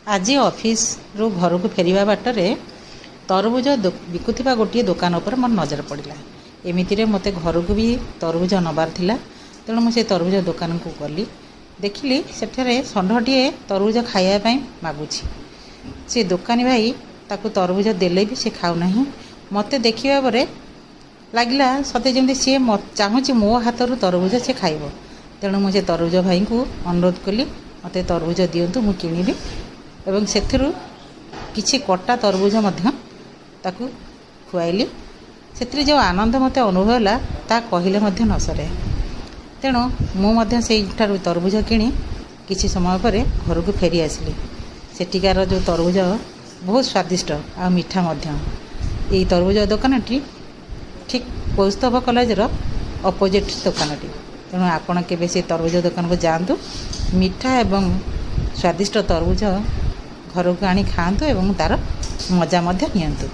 आज ऑफिस रु घर को फेरिया बाटर तरबुज बिकुवा गोटे दुकान उपर मोर नजर पड़ा। एमिति मत घर को भी तरबुज नबार थिला। तेणु मुझे तरबुज दुकान को गली देखिली सेठारे षंढटे तरबुज खायापी मागुची। से दुकानी भाई ताकू तरबुज देले भी से खाऊना। मत देखा पर लगला सते जमी सी चाहूँगी मो हाथ तरबुज से खाइब। तेणु मुझे तरबुज भाई को अनुरोध कली मत तरबुज दिंतु मु किणवी एवं से किसी कटा तरबुज ताकू खुआली। से जो आनंद मत अनुभव है ता कहले न सरे। तेणु मुझे तरबुज किणी किसी समय पर घर को फेरी आसली। सेठिकार जो तरबुज बहुत स्वादिष्ट आ मीठा यही तरबुज दुकानटी ठीक कौस्तभ कॉलेजर अपोजिट दुकानटी। तेणु आपण केबे से तरबुज दुकान को जातु मीठा एवं स्वादिष्ट तरबुज घर को आनी खातु एवं तार मजा नियंतु।